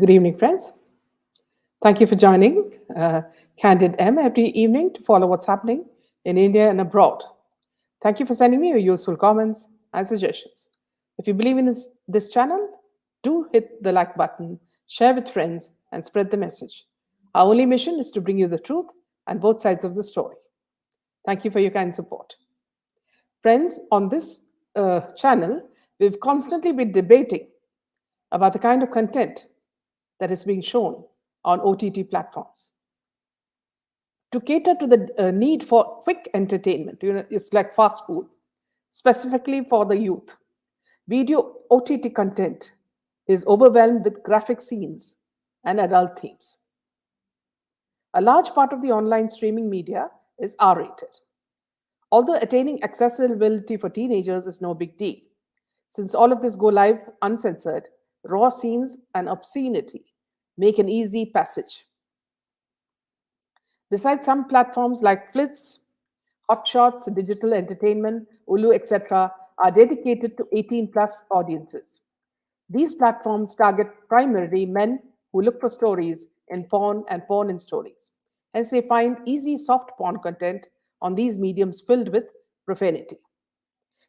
Good evening, friends. Thank you for joining Candid M every evening to follow what's happening in India and abroad. Thank you for sending me your useful comments and suggestions. If you believe in this channel, do hit the like button, share with friends, and spread the message. Our only mission is to bring you the truth and both sides of the story. Thank you for your kind support. Friends, on this channel, we've constantly been debating about the kind of content that is being shown on OTT platforms. To cater to the need for quick entertainment, it's like fast food, specifically for the youth. Video OTT content is overwhelmed with graphic scenes and adult themes. A large part of the online streaming media is R rated. Although attaining accessibility for teenagers is no big deal, since all of this go live uncensored, raw scenes and obscenity make an easy passage. Besides, some platforms like Flits, Hotshots, Digital Entertainment, Ulu, etc., are dedicated to 18 plus audiences. These platforms target primarily men who look for stories in porn and porn in stories. Hence, they find easy soft porn content on these mediums filled with profanity.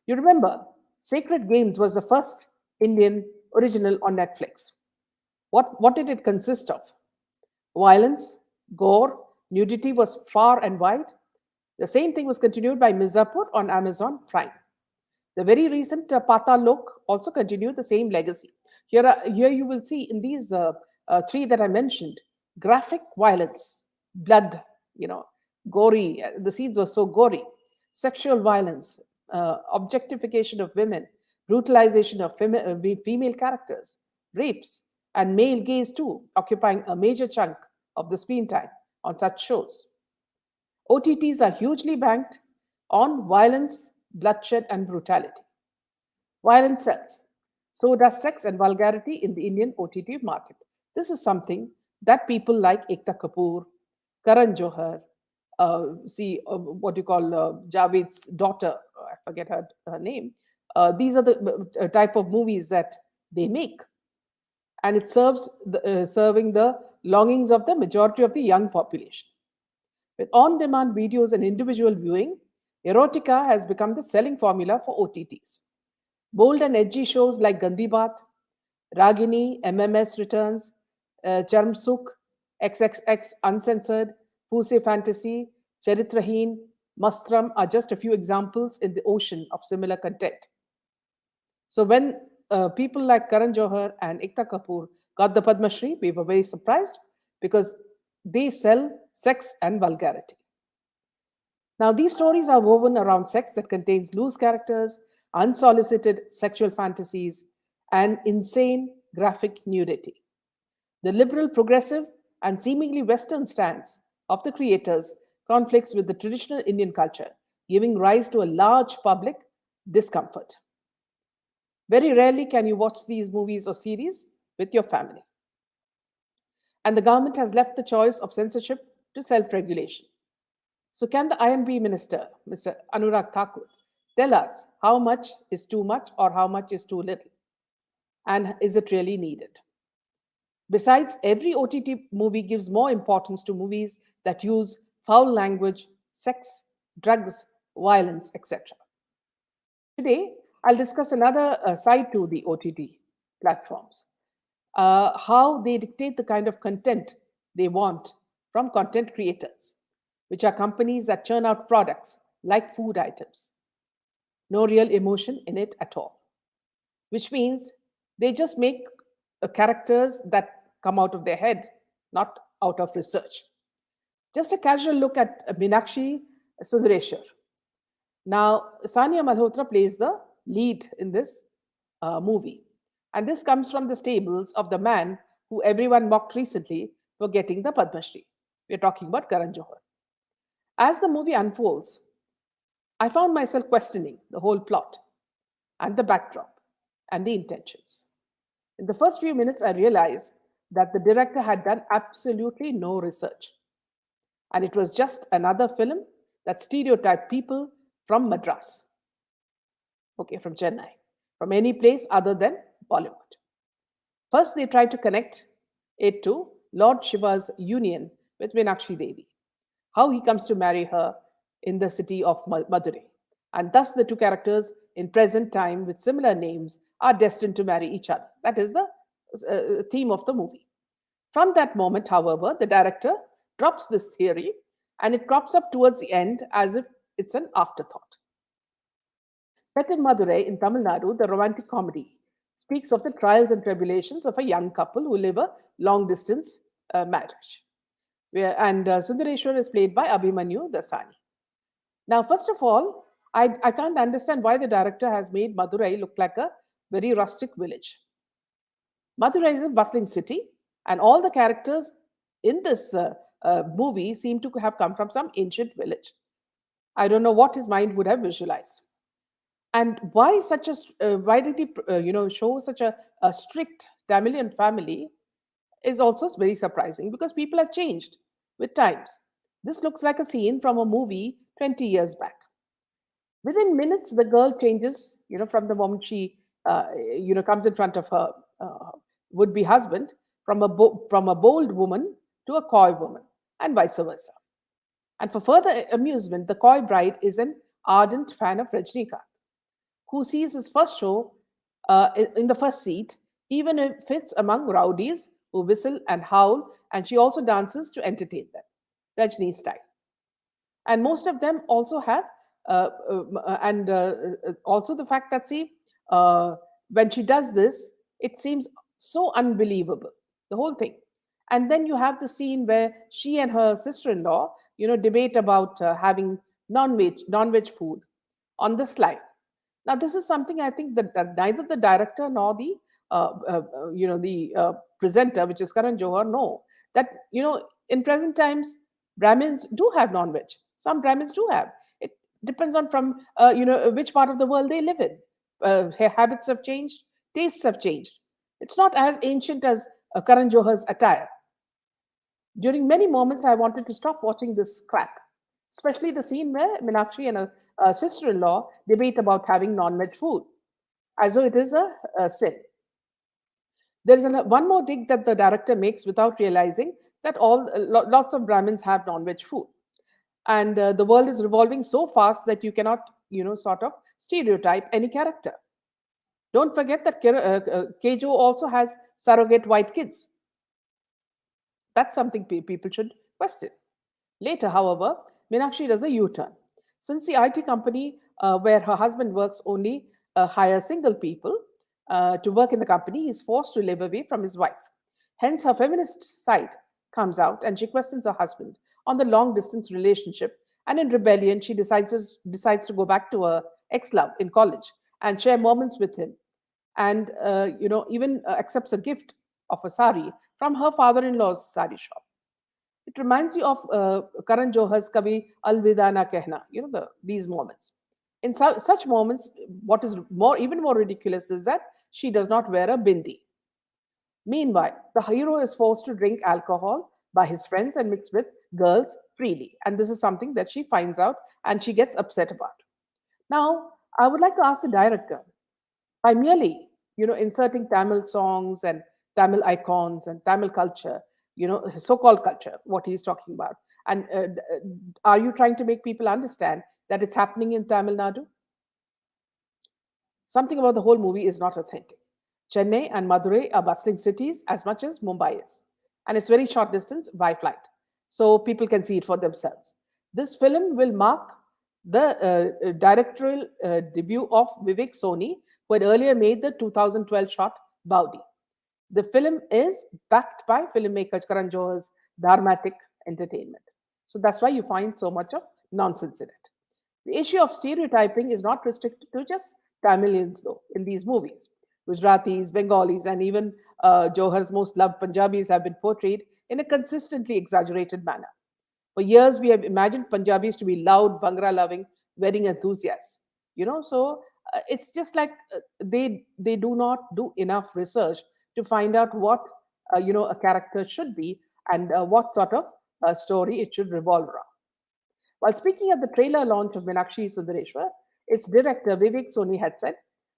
You remember, Sacred Games was the first Indian original on Netflix. What did it consist of? Violence, gore, nudity was far and wide. The same thing was continued by Mirzapur on Amazon Prime. The very recent Patal Lok also continued the same legacy. Here you will see in these three that I mentioned, graphic violence, blood, gory. The scenes were so gory. Sexual violence, objectification of women, brutalization of female characters, rapes, and male gaze too, occupying a major chunk of the screen time on such shows. OTTs are hugely banked on violence, bloodshed, and brutality. Violence sells. So does sex and vulgarity in the Indian OTT market. This is something that people like Ekta Kapoor, Karan Johar, what you call Javed's daughter, I forget her name. These are the type of movies that they make, and it serving the longings of the majority of the young population. With on demand videos and individual viewing, erotica has become the selling formula for OTTs. Bold and edgy shows like Gandhi Baat, Ragini, MMS Returns, Charm Sukh, XXX Uncensored, Puse Fantasy, Charitraheen, Mastram are just a few examples in the ocean of similar content. So when people like Karan Johar and Ekta Kapoor got the Padma Shri, we were very surprised because they sell sex and vulgarity. Now, these stories are woven around sex that contains loose characters, unsolicited sexual fantasies, and insane graphic nudity. The liberal, progressive, and seemingly Western stance of the creators conflicts with the traditional Indian culture, giving rise to a large public discomfort. Very rarely can you watch these movies or series with your family. And the government has left the choice of censorship to self regulation. So, can the INB minister, Mr. Anurag Thakur, tell us how much is too much or how much is too little? And is it really needed? Besides, every OTT movie gives more importance to movies that use foul language, sex, drugs, violence, etc. Today, I'll discuss another side to the OTT platforms, how they dictate the kind of content they want from content creators, which are companies that churn out products like food items. No real emotion in it at all, which means they just make characters that come out of their head, not out of research. Just a casual look at Meenakshi Sundareshwar. Now, Sania Malhotra plays the lead in this movie. And this comes from the stables of the man who everyone mocked recently for getting the Padma Shri. We're talking about Karan Johar. As the movie unfolds, I found myself questioning the whole plot and the backdrop and the intentions. In the first few minutes, I realized that the director had done absolutely no research. And it was just another film that stereotyped people from Madras, okay, from Chennai, from any place other than Bollywood. First, they tried to connect 8.2, Lord Shiva's union with Meenakshi Devi, how he comes to marry her in the city of Madurai. And thus, the two characters in present time with similar names are destined to marry each other. That is the theme of the movie. From that moment, however, the director drops this theory and it crops up towards the end as if it's an afterthought. Set in Madurai in Tamil Nadu, the romantic comedy speaks of the trials and tribulations of a young couple who live a long distance marriage. And Sundareshwar is played by Abhimanyu Dasani. Now, first of all, I can't understand why the director has made Madurai look like a very rustic village. Madurai is a bustling city, and all the characters in this movie seem to have come from some ancient village. I don't know what his mind would have visualized. And why such a why did he show such a strict Tamilian family is also very surprising because people have changed with times. This looks like a scene from a movie 20 years back. Within minutes, the girl changes, from the moment she, comes in front of her would-be husband from a bold woman to a coy woman, and vice versa. And for further amusement, the coy bride is an ardent fan of Rajnikant, who sees his first show in the first seat, even if it's among rowdies who whistle and howl, and she also dances to entertain them, Rajni style. And most of them also have and also the fact that, see, when she does this, it seems so unbelievable, the whole thing. And then you have the scene where she and her sister-in-law debate about having non-veg food on the slide. Now this is something I think that neither the director nor the presenter, which is Karan Johar, know that in present times Brahmins do have non-veg. Some Brahmins do have. It depends on from which part of the world they live in. Habits have changed, tastes have changed. It's not as ancient as Karan Johar's attire. During many moments, I wanted to stop watching this crap, especially the scene where Meenakshi and a sister-in-law debate about having non-veg food, as though it is a sin. There's one more dig that the director makes without realizing that lots of Brahmins have non-veg food, and the world is revolving so fast that you cannot, sort of stereotype any character. Don't forget that Kejo also has surrogate white kids. That's something people should question. Later, however, Meenakshi does a U turn. Since the IT company where her husband works only hires single people to work in the company, he is forced to live away from his wife. Hence, her feminist side comes out and she questions her husband on the long distance relationship. And in rebellion, she decides to go back to her ex love in college and share moments with him. And, even accepts a gift of a sari from her father in law's sari shop. It reminds you of Karan Johar's Kabhi Alvida Na Kehna, these moments. In such moments, what is even more ridiculous is that she does not wear a bindi. Meanwhile, the hero is forced to drink alcohol by his friends and mix with girls freely. And this is something that she finds out and she gets upset about. Now, I would like to ask the director, by merely inserting Tamil songs and Tamil icons and Tamil culture, so-called culture, what he's talking about, and are you trying to make people understand that it's happening in Tamil Nadu? Something about the whole movie is not authentic. Chennai and Madurai are bustling cities as much as Mumbai is, and it's very short distance by flight, so people can see it for themselves. This film will mark the directorial debut of Vivek Soni, who had earlier made the 2012 short Baudi. The film is backed by filmmaker Karan Johar's dramatic entertainment. So that's why you find so much of nonsense in it. The issue of stereotyping is not restricted to just Tamilians, though, in these movies. Gujaratis, Bengalis, and even Johar's most loved Punjabis have been portrayed in a consistently exaggerated manner. For years, we have imagined Punjabis to be loud, Bhangra loving, wedding enthusiasts. So it's just like they do not do enough research to find out what a character should be and what sort of story it should revolve around. While speaking at the trailer launch of Meenakshi Sundareshwar, its director Vivek Soni had said,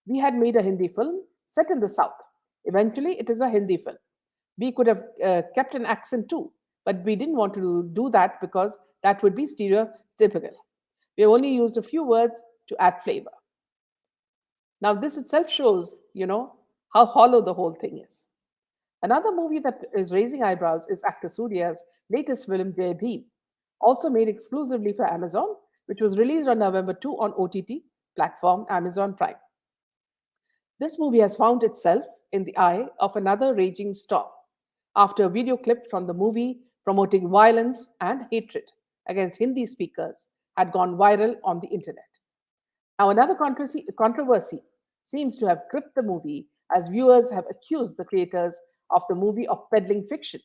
"We had made a Hindi film set in the south. Eventually, it is a Hindi film. We could have kept an accent too, but we didn't want to do that because that would be stereotypical. We only used a few words to add flavor. Now, this itself shows, how hollow the whole thing is. Another movie that is raising eyebrows is actor Surya's latest film, Jai Bheem, also made exclusively for Amazon, which was released on November 2 on OTT platform Amazon Prime. This movie has found itself in the eye of another raging storm after a video clip from the movie promoting violence and hatred against Hindi speakers had gone viral on the internet. Now, another controversy seems to have gripped the movie as viewers have accused the creators of the movie of peddling fiction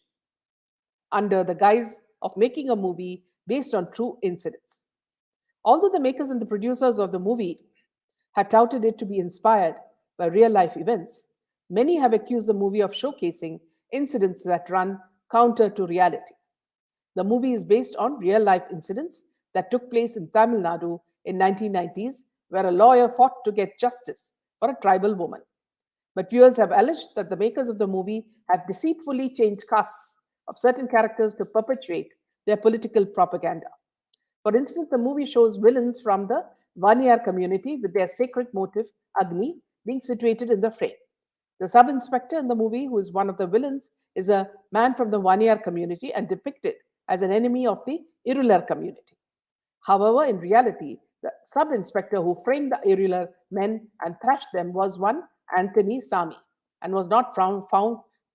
under the guise of making a movie based on true incidents. Although the makers and the producers of the movie had touted it to be inspired by real life events, many have accused the movie of showcasing incidents that run counter to reality. The movie is based on real life incidents that took place in Tamil Nadu in 1990s, where a lawyer fought to get justice for a tribal woman. But viewers have alleged that the makers of the movie have deceitfully changed casts of certain characters to perpetuate their political propaganda. For instance, the movie shows villains from the Vaniyar community with their sacred motive, Agni, being situated in the frame. The sub inspector in the movie, who is one of the villains, is a man from the Vaniyar community and depicted as an enemy of the Irular community. However, in reality, the sub inspector who framed the Irular men and thrashed them was one Anthony Sami and was not found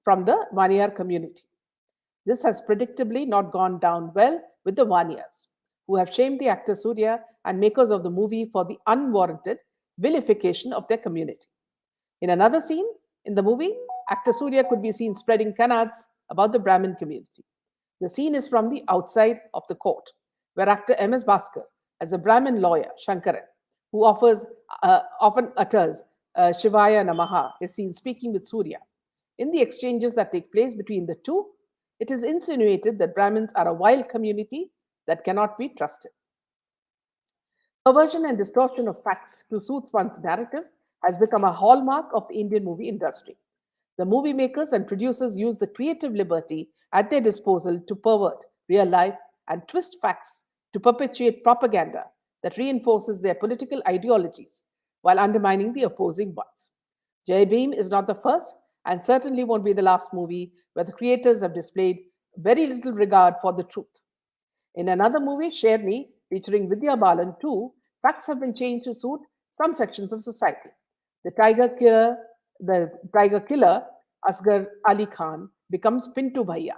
from the Vaniyar community. This has predictably not gone down well with the Vaniyars, who have shamed the actor Surya and makers of the movie for the unwarranted vilification of their community. In another scene in the movie, actor Surya could be seen spreading canards about the Brahmin community. The scene is from the outside of the court, where actor M.S. Bhaskar, as a Brahmin lawyer, Shankaran, who often utters Shivaya Namaha, is seen speaking with Surya. In the exchanges that take place between the two, it is insinuated that Brahmins are a wild community that cannot be trusted. Perversion and distortion of facts to suit one's narrative has become a hallmark of the Indian movie industry. The movie makers and producers use the creative liberty at their disposal to pervert real life and twist facts to perpetuate propaganda that reinforces their political ideologies while undermining the opposing ones. Jai Bhim is not the first and certainly won't be the last movie where the creators have displayed very little regard for the truth. In another movie, Share Me, featuring Vidya Balan too, facts have been changed to suit some sections of society. The tiger killer, the tiger killer, Asghar Ali Khan, becomes Pintu Bhaiya,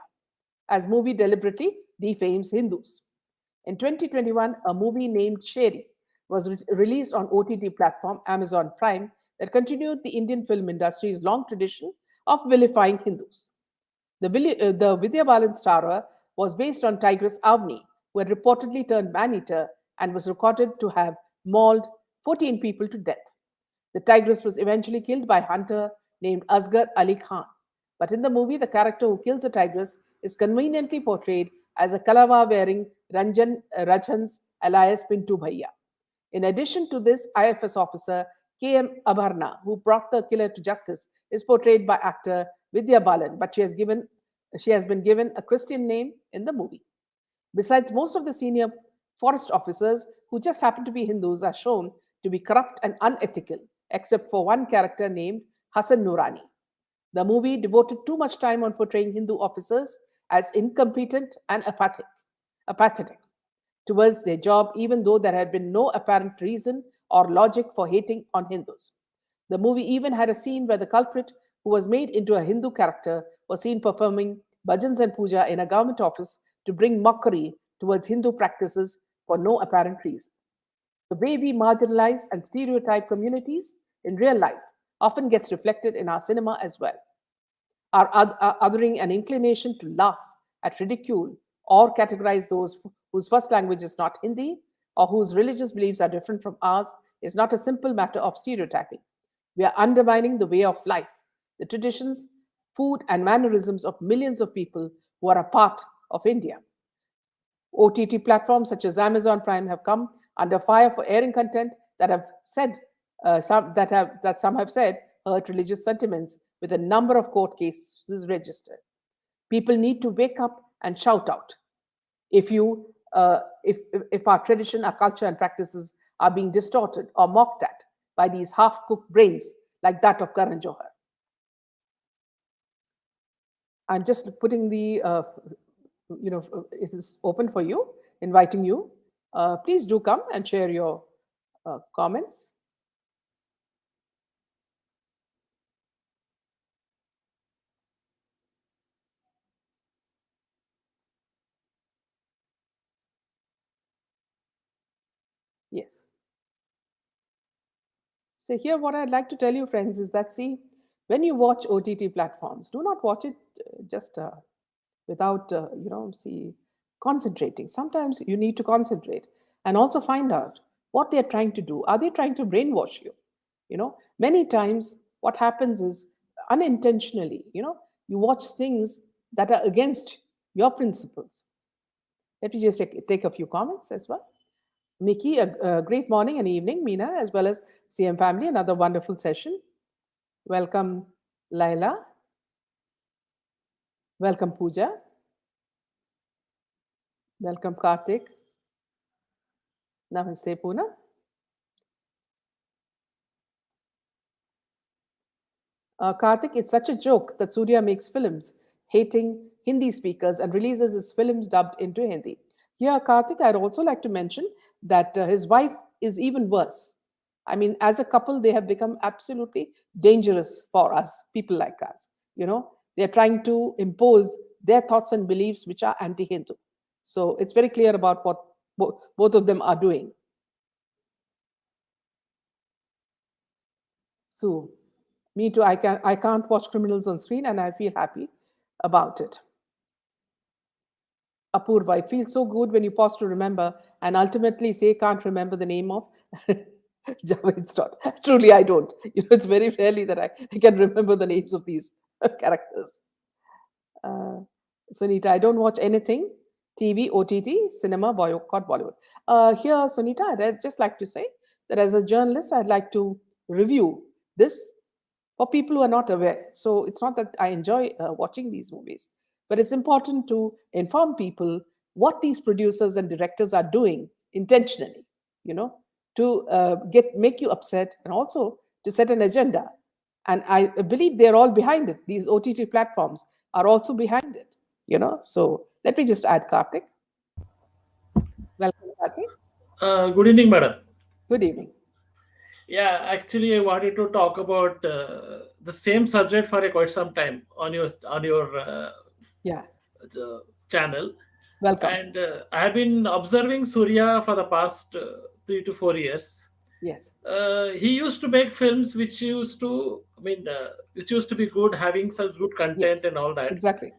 as movie deliberately defames Hindus. In 2021, a movie named Sheri was released on OTT platform Amazon Prime that continued the Indian film industry's long tradition of vilifying Hindus. The Vidya Balan starer was based on Tigress Avni, who had reportedly turned man-eater and was recorded to have mauled 14 people to death. The tigress was eventually killed by a hunter named Asghar Ali Khan. But in the movie, the character who kills the tigress is conveniently portrayed as a kalava wearing Rajhan's alias Pintu Bhaiya. In addition to this, IFS officer K.M. Abharna, who brought the killer to justice, is portrayed by actor Vidya Balan, but she has been given a Christian name in the movie. Besides, most of the senior forest officers who just happen to be Hindus are shown to be corrupt and unethical, except for one character named Hassan Noorani. The movie devoted too much time on portraying Hindu officers as incompetent and apathetic towards their job, even though there had been no apparent reason or logic for hating on Hindus. The movie even had a scene where the culprit, who was made into a Hindu character, was seen performing bhajans and puja in a government office to bring mockery towards Hindu practices for no apparent reason. The way we marginalize and stereotype communities in real life often gets reflected in our cinema as well. Our othering an inclination to laugh at ridicule or categorize those whose first language is not Hindi or whose religious beliefs are different from ours is not a simple matter of stereotyping. We are undermining the way of life, the traditions, food, and mannerisms of millions of people who are a part of India. OTT platforms such as Amazon Prime have come under fire for airing content that have said some have said hurt religious sentiments, with a number of court cases registered. People need to wake up and shout out. If you if our tradition, our culture and practices are being distorted or mocked at by these half-cooked brains like that of Karan Johar. I'm just putting the it is open for you, inviting you. Please do come and share your comments. Yes. So here, what I'd like to tell you, friends, is that see, when you watch OTT platforms, do not watch it just without see concentrating. Sometimes you need to concentrate and also find out what they're trying to do. Are they trying to brainwash you? Many times what happens is unintentionally, you watch things that are against your principles. Let me just take a few comments as well. Mickey, a great morning and evening. Meena, as well as CM family, another wonderful session. Welcome, Laila. Welcome, Pooja. Welcome, Kartik. Namaste, Puna. Karthik, it's such a joke that Surya makes films hating Hindi speakers and releases his films dubbed into Hindi. Here, Karthik, I'd also like to mention that his wife is even worse. I mean, as a couple, they have become absolutely dangerous for us, people like us. They're trying to impose their thoughts and beliefs which are anti Hindu. So it's very clear about what both of them are doing. So me too. I can't watch criminals on screen, and I feel happy about it. Apurva, it feels so good when you pause to remember and ultimately say can't remember the name of Javed Stott. Truly, I don't. It's very rarely that I can remember the names of these characters. Uh, Sunita, I don't watch anything TV, OTT, cinema, boycott Bollywood. Here, Sunita, I'd just like to say that as a journalist, I'd like to review this for people who are not aware. So it's not that I enjoy watching these movies, but it's important to inform people what these producers and directors are doing intentionally, you know, to get make you upset and also to set an agenda. And I believe they're all behind it. These OTT platforms are also behind it. So let me just add Karthik. Welcome, Karthik. Good evening, madam. Good evening. Yeah, actually, I wanted to talk about the same subject for a quite some time on your Yeah, channel, welcome. and I have been observing Surya for the past 3 to 4 years. Yes, He used to make films which used to be good, having such good content yes, and all that. exactly.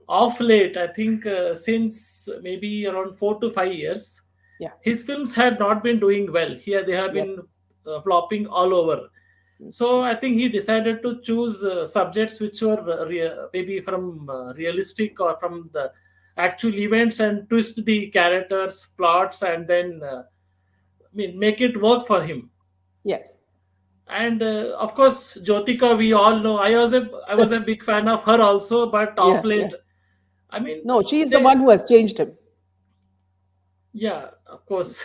Of late, I think since maybe around 4 to 5 years, Yeah, his films had not been doing well. Here they have been yes. flopping all over. Mm. So I think he decided to choose subjects which were maybe from realistic or from the actual events and twist the characters, plots, and then make it work for him. Yes. And of course, Jyotika, we all know. I was a big fan of her also, but of Yeah, yeah. late, I mean, No, she is the they one who has changed him. yeah, of course.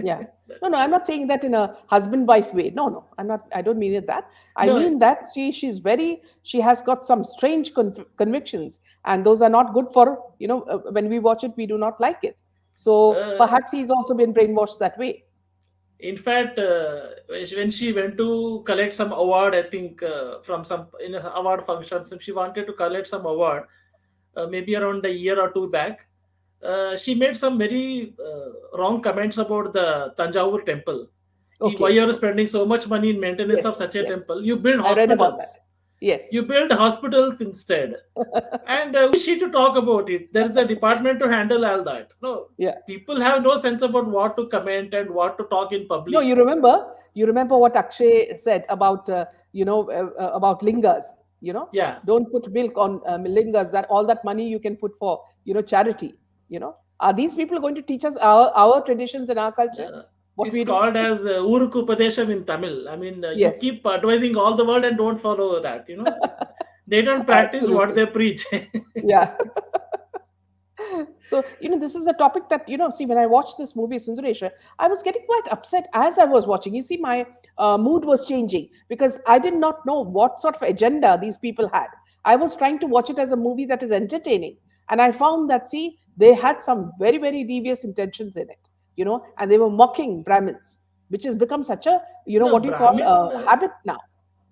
Yeah. No, That's no, I'm true. not saying that in a husband-wife way. No, no, I don't mean it that. I No, mean that she has got some strange convictions, and those are not good when we watch it, we do not like it. So uh, perhaps he's also been brainwashed that way. in fact, when she went to collect some award, I think from some in a award function, so she wanted to collect some award, maybe around a year or two back. She made some very wrong comments about the Tanjavur temple. Why Okay, you're okay. spending so much money in maintenance of Yes, such a yes. temple? You build I read about that. hospitals. Yes. You build hospitals instead. And who is she to talk about it? There is a department to handle all that. No, Yeah. people have no sense about what to comment and what to talk in No, public. you remember what Akshay said about lingas. You know, Yeah, don't put milk on lingas. That all that money you can put for charity. Are these people going to teach us our traditions and our culture? What it's we do? called as Uruku Padesham in Tamil. I mean, you Yes. keep advising all the world and don't follow that. They don't practice what Absolutely. they preach. Yeah. So, this is a topic that, see, when I watched this movie, Sundaresha, I was getting quite upset as I was watching. You see, my mood was changing because I did not know what sort of agenda these people had. I was trying to watch it as a movie that is entertaining. And I found that, see, they had some very, very devious intentions in it, and they were mocking Brahmins, which has become such a, No, what do you call, Brahmin. habit now.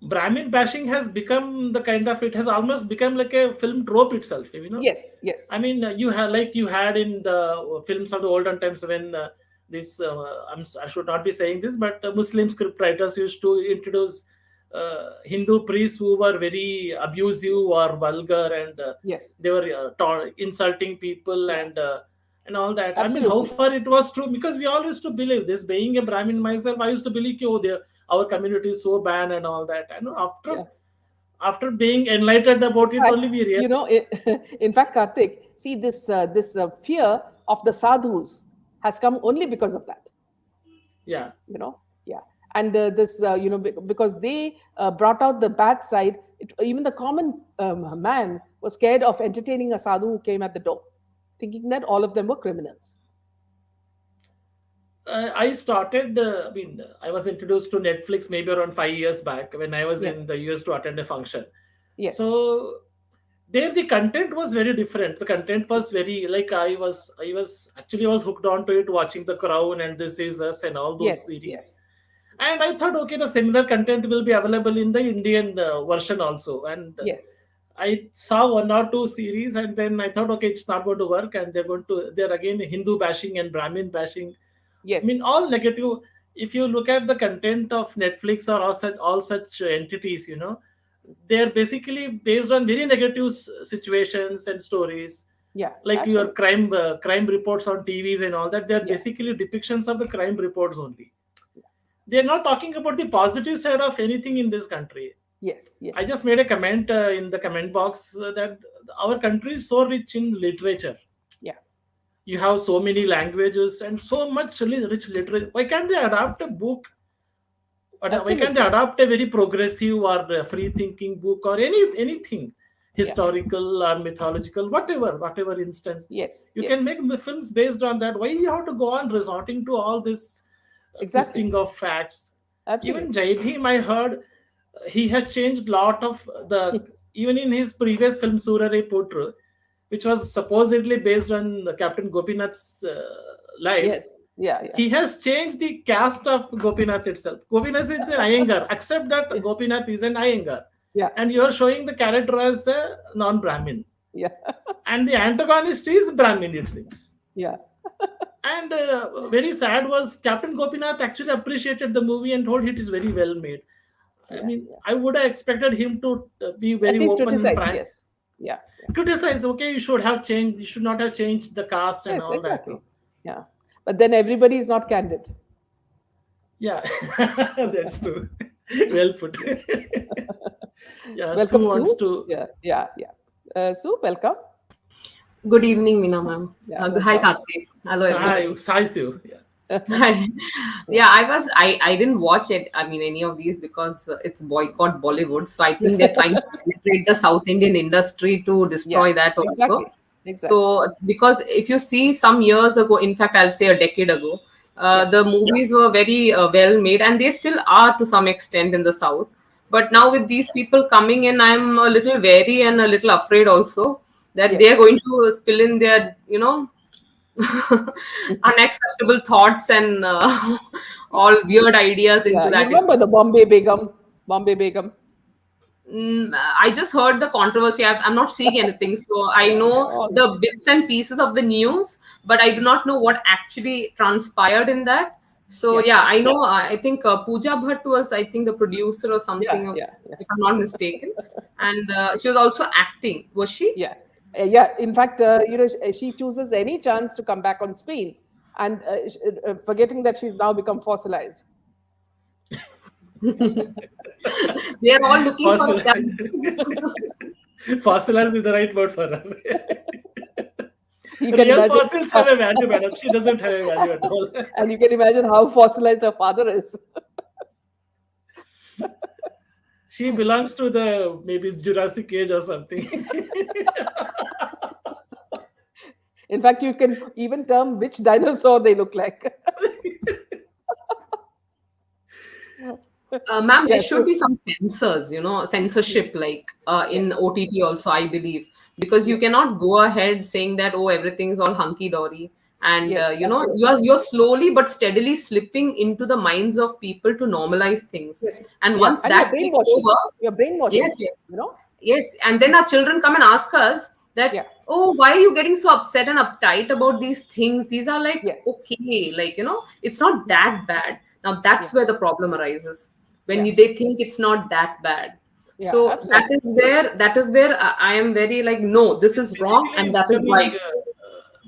Brahmin bashing has become the kind of, it has almost become like a film trope itself. Yes, yes, I mean, you have, like you had in the films of the olden times, when this I should not be saying this, but Muslim script writers used to introduce Hindu priests who were very abusive or vulgar, and yes, they were insulting people, yeah, and all that. I mean, how absolutely. far it was true, because we all used to believe this. Being a Brahmin myself, I used to believe, oh, our community is so bad and all that. I know, Yeah. after being enlightened about it, Fact, only we realize. in fact, Karthik, see this fear of the sadhus has come only because of that. Yeah. Yeah, and this because they brought out the bad side. Even the common man was scared of entertaining a sadhu who came at the door, thinking that all of them were criminals. I started, I was introduced to Netflix maybe around 5 years back when I was in Yes, the US to attend a function. yes, So there the content was very different. The content was very, like, I was hooked on to it, watching The Crown and This Is Us and all those yes, yes, series. And I thought, okay, the similar content will be available in the Indian version also. And yes, I saw one or two series, and then I thought, okay, it's not going to work, and they're again Hindu bashing and Brahmin bashing. I yes, mean, all negative. If you look at the content of Netflix or all such entities, they're basically based on very negative situations and stories, yeah, like your absolutely, crime reports on TVs and all that. They're yeah, basically depictions of the crime reports only. They're not talking about the positive side of anything in this country. yes, I yes, just made a comment in the comment box that our country is so rich in literature. yeah, You have so many languages and so much rich literature. Why can't they adapt a book? Why can't they absolutely, adapt a very progressive or free thinking book, or anything yeah, historical or mythological, whatever instance? yes, You can yes, make films based on that. Why you have to go on resorting to all this exactly, twisting of facts? Even absolutely, Jai Bhim, I heard he has changed lot of the, even in his previous film Surare Putru, which was supposedly based on the Captain Gopinath's life. yes, yeah, yeah, He has changed the caste of Gopinath itself. Gopinath is an Iyengar. Accept that yeah, Gopinath is an Iyengar. yeah, And you are showing the character as a non-Brahmin. yeah, And the antagonist is Brahmin, it seems. yeah, And very sad was Captain Gopinath actually appreciated the movie and told it is very well made. I yeah, mean, yeah. I would have expected him to be At very least open and criticize, frank. yes, yeah, yeah. Criticize, okay, you should not have changed the cast and Yes, all that. exactly. Yeah. But then everybody is not candid. Yeah, that's true. Well put. Yes. Yeah, Sue Welcome, wants Sue. to. Yeah, yeah, yeah. Sue, welcome. Good evening, Meena ma'am. Yeah, Hi, welcome. Karthik. Hello, Hi, everybody. Sai Sue. Yeah. Hi. Yeah. Yeah, I didn't watch it. I mean, any of these because it's boycott Bollywood. So I think they're trying to penetrate the South Indian industry to Yeah, destroy that also. exactly. Exactly. So because if you see some years ago, in fact, I'll say a decade ago, Yeah. the movies were very well made, and they still are to some extent in the South. But now with these people coming in, I'm a little wary and a little afraid also that they Yes. are going to spill in their, unacceptable thoughts and all weird ideas Yeah. into You that. remember the Bombay Begum? Bombay Begum. I just heard the controversy. I'm not seeing anything, so I Yeah. know All. the bits and pieces of the news, but I do not know what actually transpired in that. So Yeah. yeah, I know. I think Pooja Bhatt was, I think, the producer or Yeah. something of, Yeah. Yeah. if I'm not mistaken, and she was also acting. Was she? Yeah. Yeah. In fact, she chooses any chance to come back on screen and forgetting that she's now become fossilized. They are all looking for Fossil. a gun. Fossilized is the right word for her. You can Real imagine, fossils have a value, madam. She doesn't have a value at all. and you can imagine how fossilized her father is. She belongs to the maybe it's Jurassic age or something. In fact, you can even term which dinosaur they look like. Ma'am, there Yeah, should so be some censors, censorship, like in yes, OTT also, I believe, because you yes, cannot go ahead saying that, oh, everything's all hunky dory, and yes, absolutely. you're slowly but steadily slipping into the minds of people to normalize things, Yes, and yeah, once and you're that takes brainwashing. over, You're brainwashing yes, them, yes. you know? Yes, and then our children come and ask us that, Yeah, oh, why are you getting so upset and uptight about these things? These are like yes, okay, like it's not yeah, that bad. Now yeah, that's where the problem arises when yeah, they think it's not that bad. yeah, So that absolutely. is where I am very like, no, this is wrong Basically and is that is becoming right.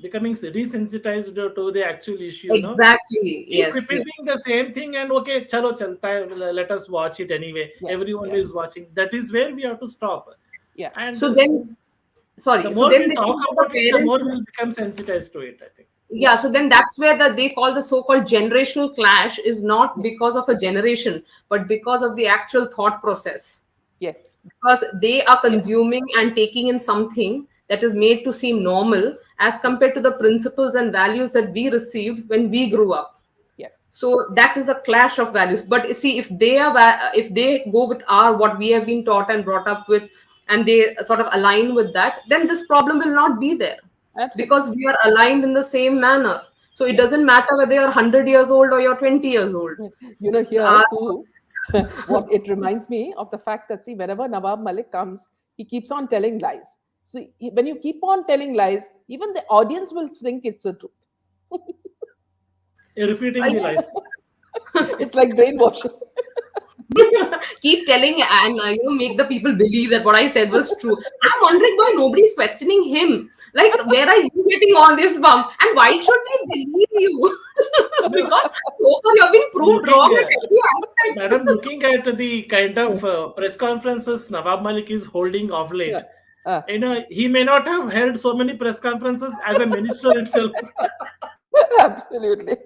becoming desensitized to the actual issue. Exactly. Keep Yes. Yes. repeating the same thing and okay, chalo chalta hai, let us watch it anyway. Yeah, Everyone yeah, is watching. That is where we have to stop. yeah, And So then, the sorry. So more then we they talk think that the about it, the parents. more we'll become sensitized to it, I think. Yeah, yeah, so then that's where they call the so-called generational clash is not yeah, because of a generation, but because of the actual thought process, yes, because they are yeah, consuming and taking in something that is made to seem normal as compared to the principles and values that we received when we yeah, grew up. yes, So that is a clash of values. But see, if they are if they go with our what we have been taught and brought up with, and they sort of align with that, then this problem will not be there because absolutely. we are aligned in the same manner. So it Yeah. doesn't matter whether you're 100 years old or you're 20 years old. It's Here, our. Sue, what it reminds me of the fact that, see, whenever Nawab Malik comes, he keeps on telling lies. So when you keep on telling lies, even the audience will think it's the truth. You're repeating the lies. It's like brainwashing. Keep telling and make the people believe that what I said was true. I'm wondering why nobody's questioning him. Like, where are you getting all this from, and why should we believe you? No, Because so far you have been proved looking, wrong at every aspect. madam, looking at the kind of press conferences Nawab Malik is holding of Yeah. late, Uh, he may not have held so many press conferences as a minister itself. absolutely.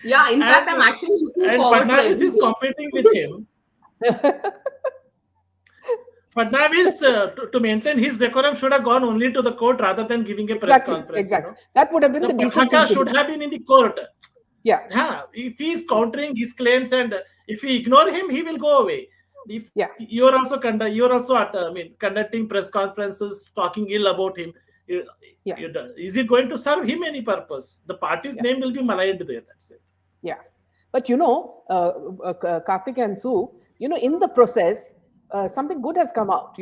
Yeah, in fact, and I'm actually looking and forward to Fadnavis every is day. competing with him. Fadnavis, to maintain his decorum, should have gone only to the court rather than giving a press Exactly. conference. Exactly. That would have been The the decent thing pataka to should do. have been in the court. Yeah. Yeah, if he is countering his claims and if we ignore him, he will go away. If Yeah. you're also conducting press conferences talking ill about him, Yeah. is it going to serve him any purpose? The party's Yeah. name will be maligned there. That's it. Yeah. But Karthik and Sue, in the process, something good has come out,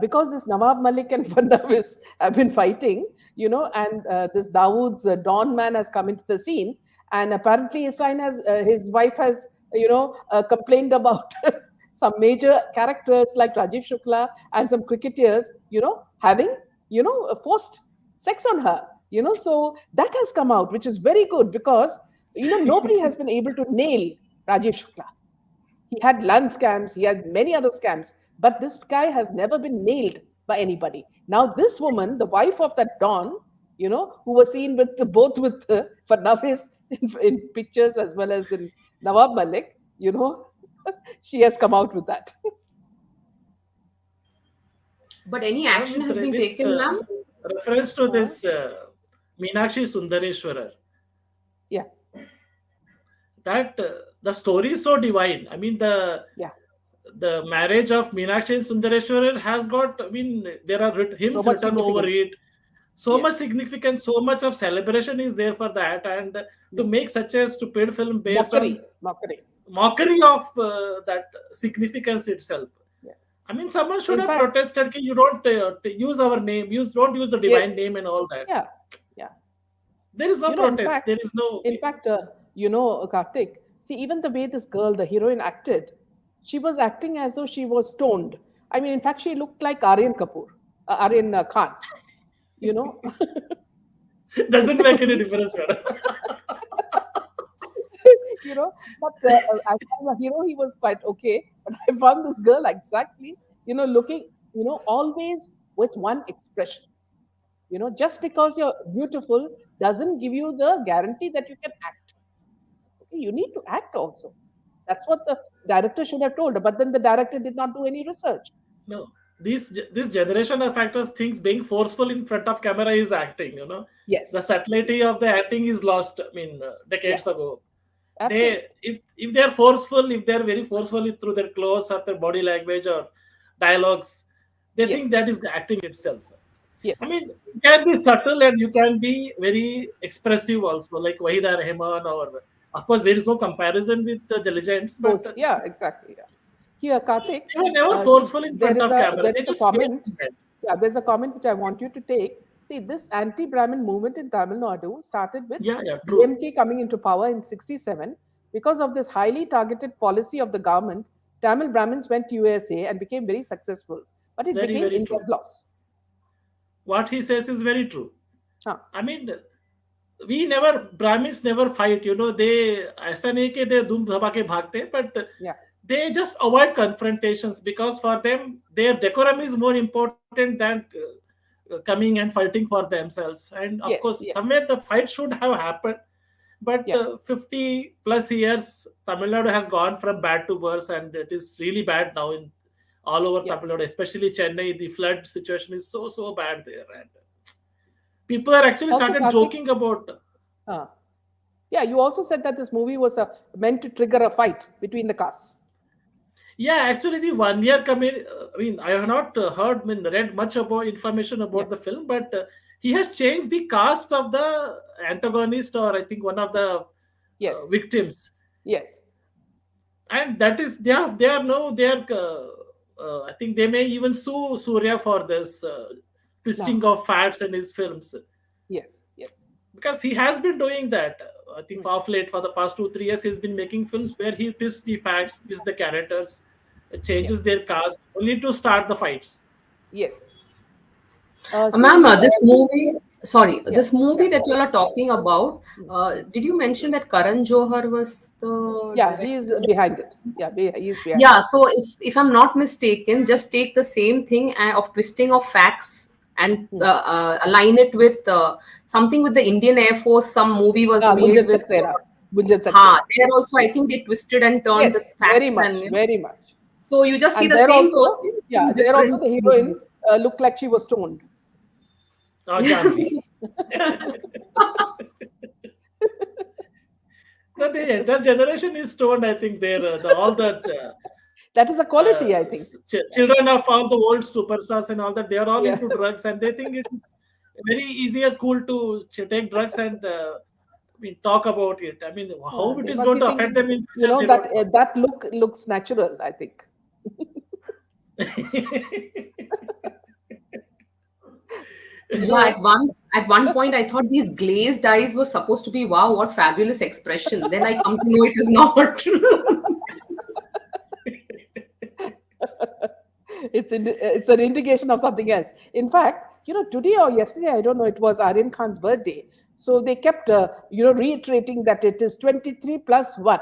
because this Nawab Malik and Fadnavis have been fighting, and this Dawood's Don man has come into the scene. And apparently his wife has, complained about some major characters like Rajiv Shukla and some cricketers, having, forced sex on her, so that has come out, which is very good because nobody has been able to nail Rajiv Shukla. He had land scams, he had many other scams, but this guy has never been nailed by anybody. Now, this woman, the wife of that Don, who was seen with both with Fadnavis in pictures as well as in Nawab Malik, she has come out with that. But any Madam, action has been with taken, ma'am? reference to Uh, this Meenakshi Sundareshwarar, yeah, that the story is so divine. I mean, yeah, the marriage of Meenakshi and Sundareshwarar has got, there are so hymns much written over significance. it. So much Yes, significance, so much of celebration is there for that. And to yeah. make such a stupid film based Mockery, on mockery. mockery of that significance itself. Yes. Someone should In have fact, protested, "Ki you don't use our name, don't use the divine yes, name and all that." yeah, yeah. There is no In protest. There fact, is no, in okay. fact, Karthik, see, even the way this girl, the heroine, acted, she was acting as though she was stoned. I mean, in fact, she looked like Aryan Kapoor, Aryan Khan, you know. Doesn't It make any was, difference, madam. but as a hero, he was quite okay. But I found this girl exactly, looking, always with one expression. Just because you're beautiful doesn't give you the guarantee that you can act. Okay, you need to act also. That's what the director should have told her. But then the director did not do any research. No, this generation of actors thinks being forceful in front of camera is acting. The Yes. subtlety of the acting is lost. I mean, Yeah. decades ago. They, Absolutely. if they're forceful, if they're very forceful through their clothes or their body language or dialogues, they think Yes. that is the acting itself. Yes. I mean, you can be subtle and you can be very expressive also, like Wahida Rahman, or of course there is no comparison with the legends, but Those. Yeah. Exactly. Yeah. Here, Karthik. they were never See, forceful in front of camera. there They is a just came comment. in that. Yeah, there's a comment which I want you to take. See, this anti-Brahmin movement in Tamil Nadu started with Yeah, yeah, true. DMK coming into power in '67. Because of this highly targeted policy of the government, Tamil Brahmins went to USA and became very successful. But it Very, became very true. India's loss. What he says is very true. Huh. I mean, we never, Brahmins never fight. They ऐसा नहीं कि they धूम धमाके भागते, but Yeah. they just avoid confrontations because for them their decorum is more important than coming and fighting for themselves. And of Yes. course, Yes. somewhere the fight should have happened, but Yeah. 50 plus years, Tamil Nadu has gone from bad to worse, and it is really bad now in all over Yeah. Tamil Nadu, especially Chennai. The flood situation is so bad there, and people are actually Also, started Karthik. joking about. Uh, yeah, you also said that this movie was meant to trigger a fight between the castes. Yeah, actually, the 1 year coming. I mean, I have not read much about information Yeah. about the film, but he has changed the cast of the antagonist, or I think one of the Yes. victims, Yes. and that is they are no they are. I think they may even sue Surya for this No. twisting of facts in his films, Yes. Yes. because he has been doing that. I think Hmm. of late for the past 2 3 years, he's been making films where he twists the facts, twists the characters, Yeah. changes their cast only to start the fights. Yes. Ma'am, See, this movie, sorry, yeah, this movie yeah, that you all are talking about, mm, did you mention that Karan Johar was the yeah, he is director? behind it. Yeah, he is behind Yeah, it. so if I'm not mistaken, just take the same thing of twisting of facts and Hmm. align it with something with the Indian Air Force. Some movie was made Gunjan with Saxena. Gunjan ha. Saxena. There also, I Yes. think they twisted and turned the Yes, very facts, much, and very much. so you just see And the there same also, person yeah, in there also different the heroine movies. looked like she was stoned. Janvi. The entire generation is stoned. I think they're all that That is a quality, I think. Yeah, children of all the old superstars and all that. They are all yeah. into drugs, and they think it is very easy and cool to take drugs and talk about it. I mean, how it They is must going be to affect them thinking, in future, they that don't know. that look looks natural, I think. Yeah, at one point, I thought these glazed eyes were supposed to be wow, what fabulous expression. Then I come to know it is not. It's an indication of something else. In fact, today or yesterday, I don't know, it was Aryan Khan's birthday. So they kept, reiterating that it is 23 plus 1,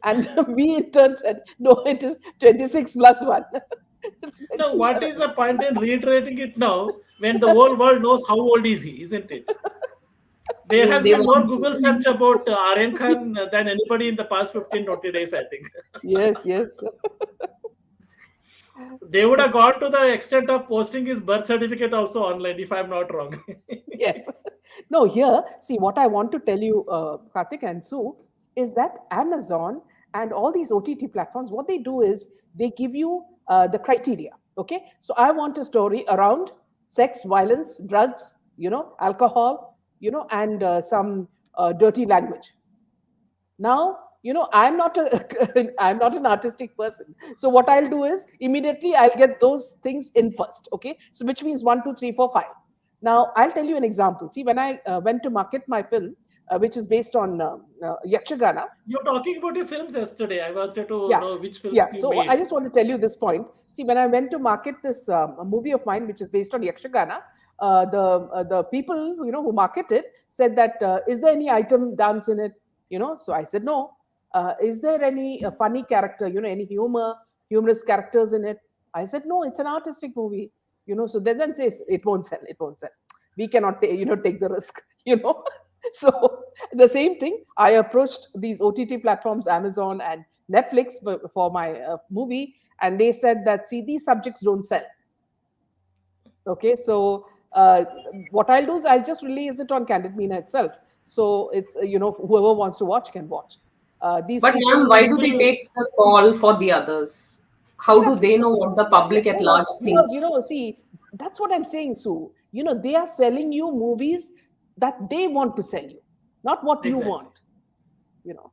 and we in turn said, no, it is 26 plus 1. It's Now, what 27. is the point in reiterating it now when the whole world knows how old is he, isn't it? There has They been more want Google search about Aryan Khan than anybody in the past 15 20 days, I think. Yes, yes. They would have gone to the extent of posting his birth certificate also online, if I'm not wrong. Yes. No, here, see, what I want to tell you, Karthik and Sue, is that Amazon and all these OTT platforms, what they do is they give you the criteria. Okay. So I want a story around sex, violence, drugs, alcohol, and some dirty language. Now, I'm not I'm not an artistic person. So what I'll do is immediately I'll get those things in first. Okay. So which means 1, 2, 3, 4, 5. Now I'll tell you an example. See, when I went to market my film, which is based on Yakshagana. You're talking about your films yesterday. I wanted to Yeah. know which Yeah. films you So I made. just want to tell you this point. See, when I went to market this a movie of mine, which is based on Yakshagana, the people who marketed said that is there any item dance in it? So I said no. Is there any funny character? Any humorous characters in it? I said no. It's an artistic movie. So then says it won't sell. It won't sell. We cannot take the risk. So the same thing, I approached these OTT platforms, Amazon and Netflix, for my movie, and they said that, see, these subjects don't sell. Okay, so what I'll do is I'll just release it on Candid Mina itself. So it's, whoever wants to watch can watch. These But ma'am, why people, do they People take the call for the others? How do exactly. they know what the Yeah, yeah. public at No, no, large because, thinks? see, that's what I'm saying, Sue. They are selling you movies that they want to sell you, not what you Exactly. want, you know.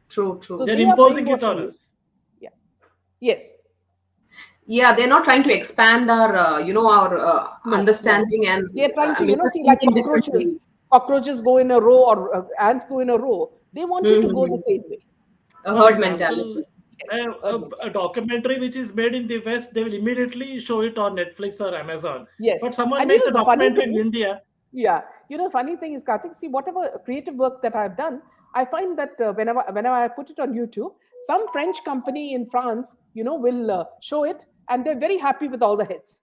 True, So true. They're they are imposing it brainwashing on you. us. Yeah. Yes. Yeah, they're not trying to expand our, our No, no. understanding and They're trying to, make us see, think like in different cockroaches. ways. Cockroaches go in a row, or ants go in a row. They want you to go the Mm-hmm. same way. A For herd example, mentality. a, Yes, herd a mentality. documentary which is made in the West, they will immediately show it on Netflix or Amazon. Yes. But someone And makes a the funny documentary in thing, India. yeah, the funny thing is, Karthik, see, whatever creative work that I've done, I find that whenever I put it on YouTube, some French company in France, will show it, and they're very happy with all the hits.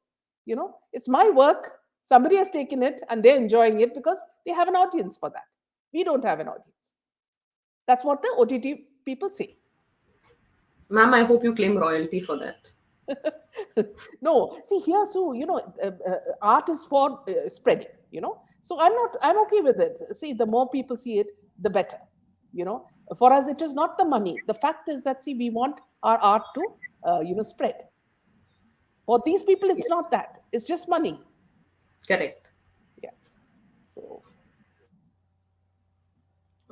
It's my work. Somebody has taken it, and they're enjoying it because they have an audience for that. We don't have an audience. That's what the OTT people say. Ma'am, I hope you claim royalty for that. No, see here, Sue, art is for spreading, So I'm okay with it. See, the more people see it, the better, you know. For us, it is not the money. The fact is that, see, we want our art to, spread. For these people, Yeah, it's not that. It's just money. correct. Yeah. So,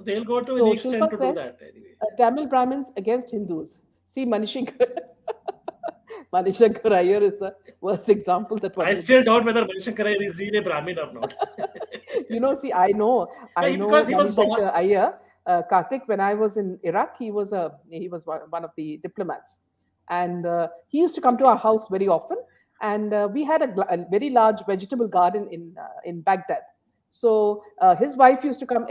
They'll go to any so extent Shilpa to do says, that anyway. Tamil Brahmins against Hindus. See, Manishankar, Manishankar Iyer is the worst example that one I can take. still doubt whether Manishankar is really a Brahmin or not. See, I know Because he was Manish born. Shankar Iyer, Karthik. When I was in Iraq, he was one of the diplomats, and he used to come to our house very often. And we had a very large vegetable garden in Baghdad. So his wife used to come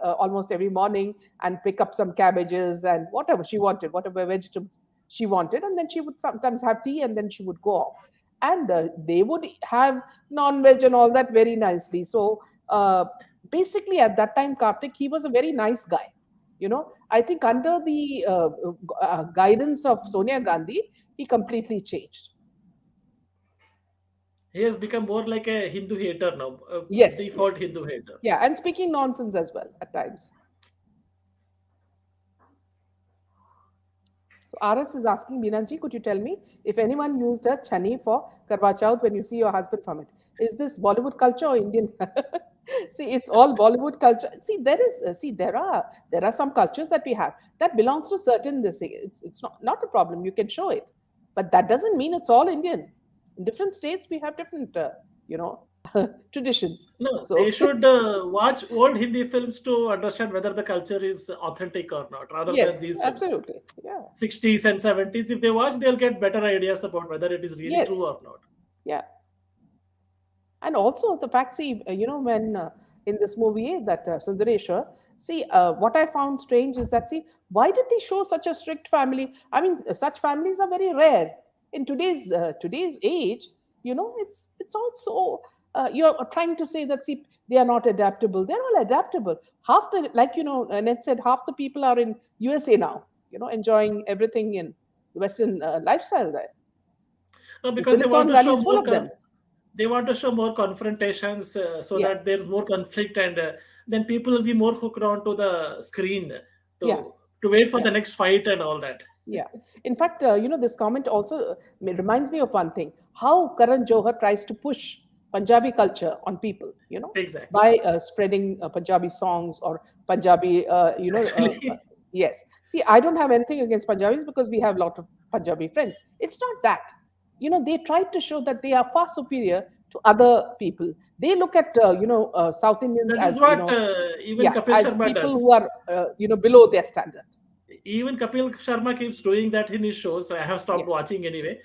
almost every morning and pick up some cabbages and whatever she wanted, whatever vegetables she wanted, and then she would sometimes have tea, and then she would go off. And they would have non-veg and all that very nicely. So uh, basically, at that time, Karthik, he was a very nice guy. I think under the guidance of Sonia Gandhi, he completely changed. He has become more like a Hindu hater now, a Yes, default yes. Hindu hater. Yeah, and speaking nonsense as well at times. So RS is asking, Meenanji, could you tell me if anyone used a chani for Karwa Chauth when you see your husband from it? Is this Bollywood culture or Indian? See, it's all Bollywood culture. See, there are some cultures that we have that belongs to certain this. It's not a problem. You can show it, but that doesn't mean it's all Indian. In different states, we have different you know traditions. No, they So should watch old Hindi films to understand whether the culture is authentic or not, rather than yes, these films. absolutely, yeah, 60s and 70s, if they watch, they'll get better ideas about whether it is really yes, true or not. yeah. And also the fact, see, when in this movie that Sundareshwar, see, what I found strange is that, see, why did they show such a strict family? I mean, such families are very rare in today's age. It's also you're trying to say that, see, they are not adaptable. They're all adaptable. Half the, like, Annette said, half the people are in USA now. Enjoying everything in the Western lifestyle there. No, The because they want Silicon to Valley show is full more of them. they want to show more confrontations, so Yeah, that there's more conflict, and then people will be more hooked on to the screen yeah, to wait for yeah. the next fight and all that. Yeah. In fact, this comment also reminds me of one thing: how Karan Johar tries to push Punjabi culture on people, Exactly. by spreading Punjabi songs or Punjabi, Actually, yes. See, I don't have anything against Punjabis because we have a lot of Punjabi friends. It's not that. They try to show that they are far superior to other people. They look at, South Indians that is as, what even yeah, Kapil as Sharma people does. who are, below their standard. Even Kapil Sharma keeps doing that in his shows. I have Yeah, stopped watching anyway.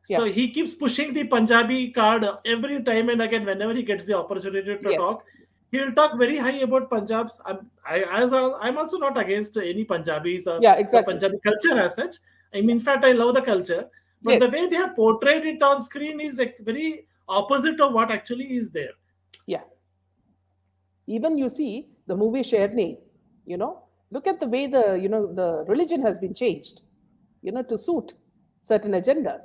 yeah, So he keeps pushing the Punjabi card every time and again whenever he gets the opportunity to yes. talk. He will talk very high about Punjab's. I'm also not against any Punjabis or Yeah, the exactly. Punjabi culture as such. Yeah. In fact, I love the culture. But the Yes. way they have portrayed it on screen is very opposite of what actually is there. Yeah. Even you see the movie Sherni, you know, look at the way the religion has been changed, to suit certain agendas,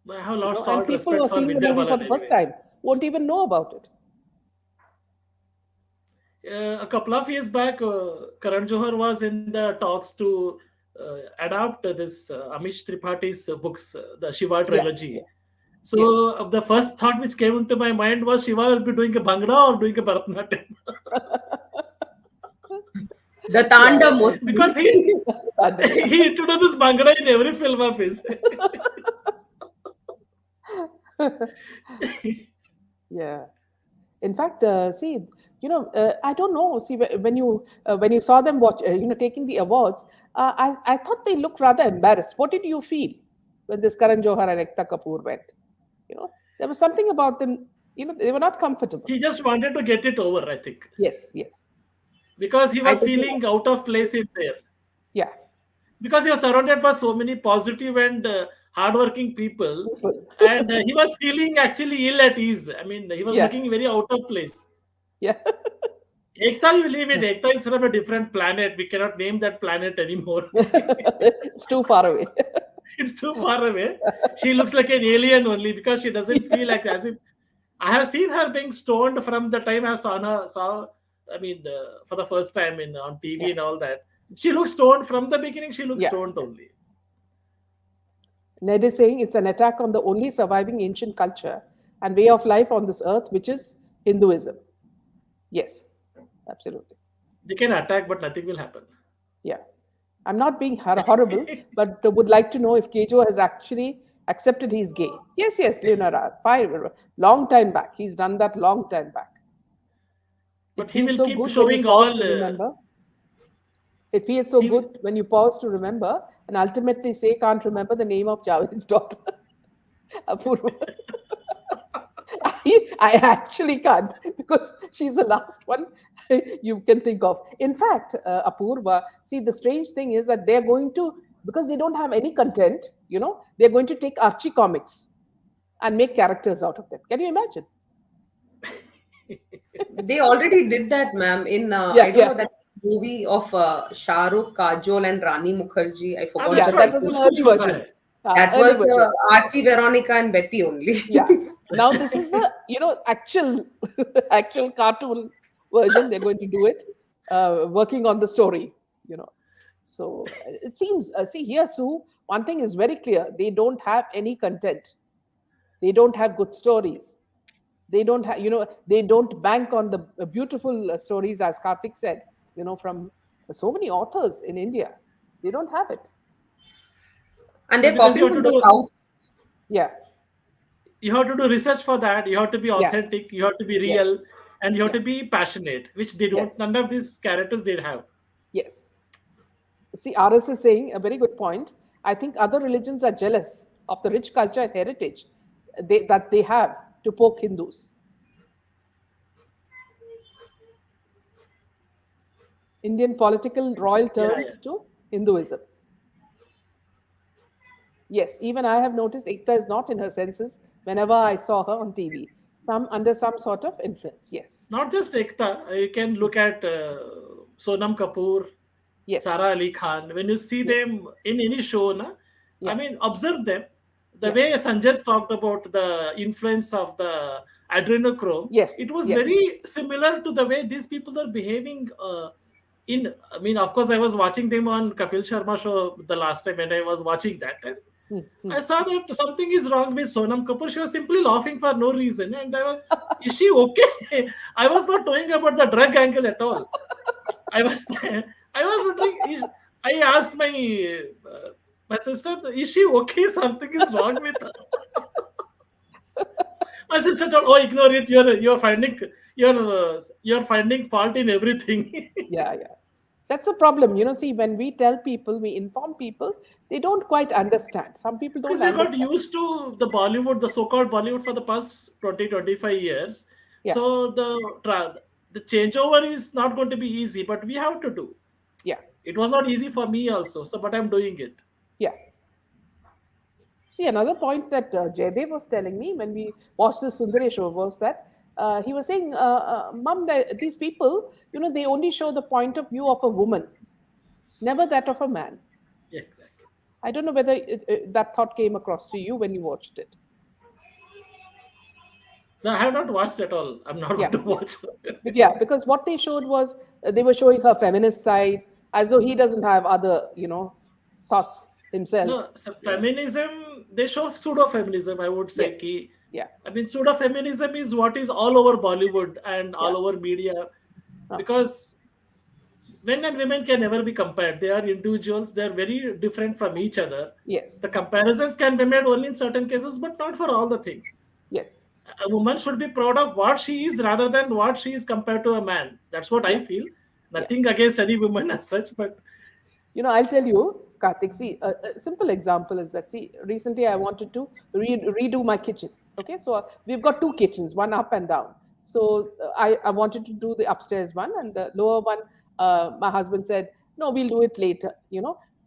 I have lost all and people who respect are for seeing the Vidya movie for Balan the first anyway. time won't even know about it. A couple of years back, Karan Johar was in the talks to adapt this Amish Tripathi's books, the Shiva Yeah, yeah, Trilogy. yes. So the first thought which came into my mind was Shiva will be doing a Bhangra or doing a Bharatanatyam. The Yeah, Tanda yeah. mostly. Because he Tandem, yeah. he introduces Bhangra in every film of his. Yeah. In fact, see, I don't know. See, when you saw them watch, taking the awards, I thought they looked rather embarrassed. What did you feel when this Karan Johar and Ekta Kapoor went? There was something about them. They were not comfortable. He just wanted to get it over, I think, Yes, yes. because he I was agree. feeling out of place in there. Yeah, Because he was surrounded by so many positive and hardworking people, people. and he was feeling actually ill at ease. I mean, he was Yeah, looking very out of place. yeah. Ekta, you leave it. Ekta is from a different planet. We cannot name that planet anymore. It's too far away. It's too far away. She looks like an alien only because she doesn't feel like as if I have seen her being stoned from the time I saw. I mean, for the first time in on TV Yeah, and all that. She looks stoned from the beginning. She looks yeah. stoned only. Ned is saying it's an attack on the only surviving ancient culture and way of life on this earth, which is Hinduism. Yes, absolutely. They can attack, but nothing will happen. Yeah. I'm not being horrible, but would like to know if Kejo has actually accepted he's gay. Yes, yes, Leonora. Long time back. He's done that long time back. It But he feels will so keep good when you showing pause all. to remember. It feels so He good when you pause to remember and ultimately say, can't remember the name of Javed's daughter, Apurva. I actually can't because she's the last one you can think of. In fact, Apurva, see, the strange thing is that they're going to, because they don't have any content, they're going to take Archie comics and make characters out of them. Can you imagine? They already did that, ma'am, in Yeah, I don't yeah, know that movie of Shah Rukh, Kajol, and Rani Mukherjee. I ah, forgot yeah. that's the what That was title. an kuch kuch early hota version. hai. That Early was version. Archie, Veronica, and Betty only. Yeah. Now this is the actual actual cartoon version. They're going to do it, working on the story. You know, so it seems. See here, Sue. One thing is very clear: they don't have any content. They don't have good stories. They don't have. They don't bank on the beautiful stories, as Karthik said. From so many authors in India, they don't have it. And No, they're because copying from the South. Yeah, you have to do research for that. You have to be yeah, authentic. You have to be yes, real, and you have yeah, to be passionate, which they don't. yes, None of these characters they have. yes. See, RS is saying a very good point. I think other religions are jealous of the rich culture and heritage that they have to poke Hindus. Indian political royal Yeah, yeah. turns to Hinduism. Yes, even I have noticed Ekta is not in her senses whenever I saw her on TV. Some under some sort of influence. Yes. Not just Ekta. You can look at Sonam Kapoor, Yes. Sara Ali Khan. When you see Yes. them in any show, na, I Yeah. mean, observe them. The Yeah. way Sanjay talked about the influence of the adrenochrome, Yes. it was Yes. very similar to the way these people are behaving. I mean, of course, I was watching them on Kapil Sharma show the last time when I was watching that. And Hmm, hmm. I saw that something is wrong with Sonam Kapoor. She was simply laughing for no reason, and I was, is she okay? I was not knowing about the drug angle at all. I was I was wondering. I asked my sister, "Is she okay? Something is wrong with her." My sister told, "Oh, ignore it. You're finding fault in everything." Yeah. Yeah. That's a problem. See, when we tell people, we inform people, they don't quite understand. Some people Because don't we got understand. used to the Bollywood, the so-called Bollywood for the past 20-25 years. Yeah. So the changeover is not going to be easy, but we have to do. Yeah. It was not easy for me also, so but I'm doing it. Yeah. See, another point that Jaydev was telling me when we watched the Sundari show was that He was saying, Mom, these people, they only show the point of view of a woman, never that of a man. Yeah, exactly. I don't know whether that thought came across to you when you watched it. No, I have not watched at all. I'm not Yeah. going to watch. But yeah, because what they showed was they were showing her feminist side as though he doesn't have other, thoughts himself. No, so feminism, they show pseudo feminism, I would say. Yes. Ki, Yeah. I mean, pseudo feminism is what is all over Bollywood and Yeah. all over media, Uh, because men and women can never be compared. They are individuals, they are very different from each other. yes. The comparisons can be made only in certain cases, but not for all the things. Yes. A woman should be proud of what she is rather than what she is compared to a man. That's what I Yeah. feel. Yeah. Nothing against any woman as such, but I'll tell you, Karthik, see, a simple example is that, see, recently I wanted to redo my kitchen. Okay, so we've got two kitchens, one up and down. So I wanted to do the upstairs one, and the lower one, my husband said, no, we'll do it later.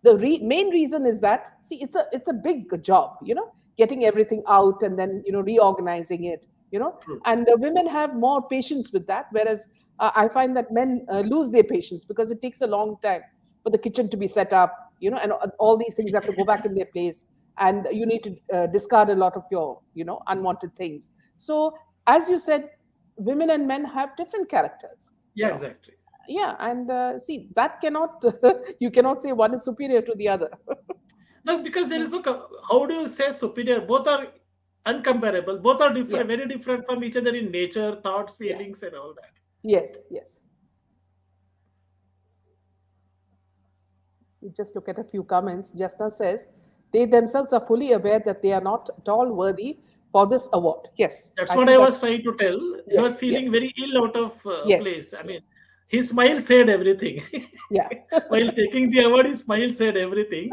The main reason is that, see, it's a big job, getting everything out and then, reorganizing it, true, true. and women have more patience with that, whereas I find that men lose their patience because it takes a long time for the kitchen to be set up, and all these things have to go back in their place, and you need to discard a lot of your, unwanted things. So, as you said, women and men have different characters, Yeah, exactly. yeah, and see, that cannot, you cannot say one is superior to the other. No, because there is no. How do you say superior? Both are uncomparable. Both are Yeah, different, very different from each other in nature, thoughts, yeah, feelings, and all that. yes, yes. You just look at a few comments. Jasna says, they themselves are fully aware that they are not at all worthy for this award. Yes, That's I what think I was that's, trying to tell. He was yes, feeling yes, very ill out of yes, place. I mean, yes, his smile said everything. yeah, While taking the award, his smile said everything.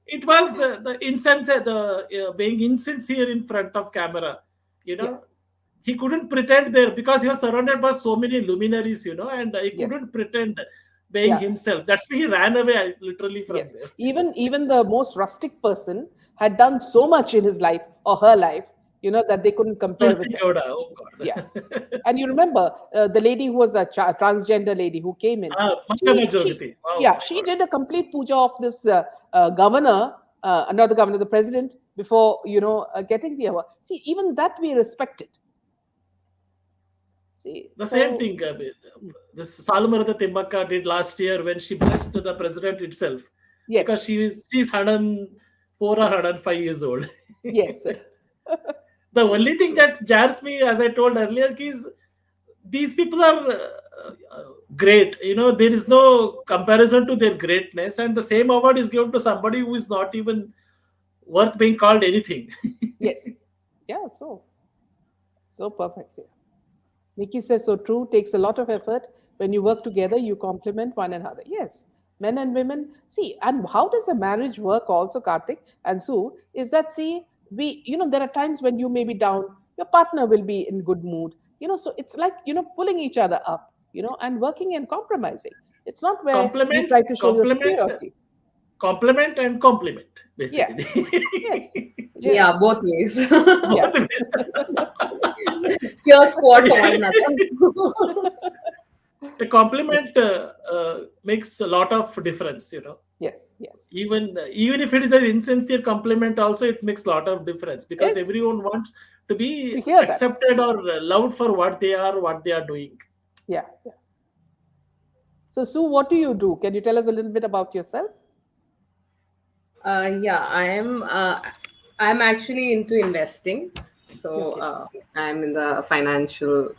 It was the being insincere in front of camera. You yeah, know, he couldn't pretend there because he was surrounded by so many luminaries. And he yes, couldn't pretend being yeah, himself. That's why he ran away literally from yes. there. Even the most rustic person had done so much in his life or her life, that they couldn't compare Tulsi with them. Gowda, oh Yeah. God. And you remember the lady who was a transgender lady who came in. Machama She, Jogati. Oh yeah, my she God. did a complete puja of this governor, another governor, the president, before getting the award. See, even that we respected. See, The same so thing this Salumarada Timmaka did last year when she blessed the president itself, because yes, she's 104 or 105 years old. yes, The only thing true. that jars me, as I told earlier, is these people are great. There is no comparison to their greatness, and the same award is given to somebody who is not even worth being called anything. Yes, yeah. So perfect. Yeah. Nikki says, so true, takes a lot of effort. When you work together, you complement one another. Yes, men and women. See, and how does a marriage work also, Karthik and Sue, is that, see, there are times when you may be down, your partner will be in good mood, so it's like, pulling each other up, and working and compromising. It's not where you Complement, try to show your complement, superiority. complement, and compliment, Yeah, basically. yes, Yeah, yes, both ways. yeah, Both ways. Cheer squad for one another. A compliment makes a lot of difference. yes, yes, Even if it is an insincere compliment, also it makes a lot of difference, because yes, everyone wants to to be hear that. accepted or loved for what they are doing. Yeah, yeah. So, Sue, what do you do? Can you tell us a little bit about yourself? Yeah, I'm actually into investing. So Okay. I'm in the financial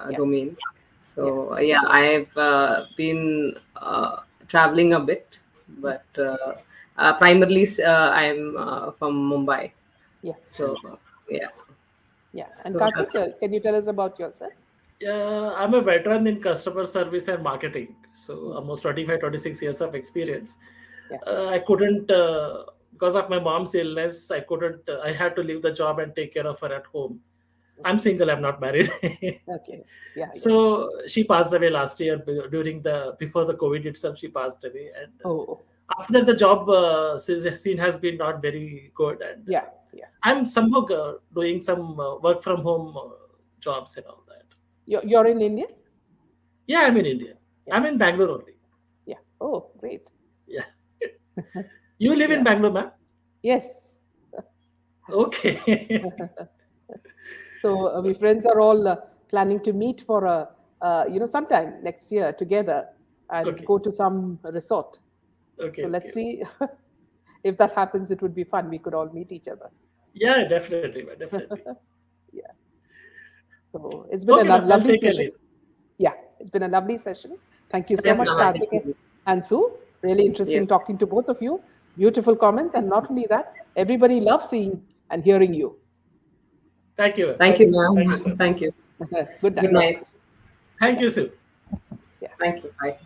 Yeah, domain. yeah, So yeah, I've been traveling a bit, yeah, but primarily I'm from Mumbai. yeah, So yeah, yeah. And so Karthik, that's it. can you tell us about yourself? I'm a veteran in customer service and marketing, so Hmm. almost 25, 26 years of experience. Yeah. I couldn't, because of my mom's illness, I couldn't, I had to leave the job and take care of her at home. I'm Okay. single, I'm not married. Okay. Yeah, yeah. So she passed away last year before the COVID itself. She passed away, and Oh, after that, the job scene has been not very good, and yeah, yeah. I'm somehow doing some work from home jobs and all that. You're in India? Yeah, I'm in India. Yeah. I'm in Bangalore only. Yeah. Oh, great. Yeah. You live in Yeah. Bangalore, ma'am? Yes. Okay. So we friends are all planning to meet for sometime next year together and Okay. go to some resort. Okay. So let's Okay. see if that happens. It would be fun. We could all meet each other. Yeah, definitely, ma'am. Definitely. Yeah. So it's been a Okay, ma'am. I'll lovely take a session. leave. Yeah, it's been a lovely session. Thank you so Yes, much, ma'am. I Karthik think. and Sue. Really interesting Yes. talking to both of you. Beautiful comments, and not only that, everybody loves seeing and hearing you. Thank you, ma'am. Thank you, ma'am. Thank you, sir. Thank you. Good Good night. night. Thank Yeah. you, Sue. Yeah. Thank you. Bye.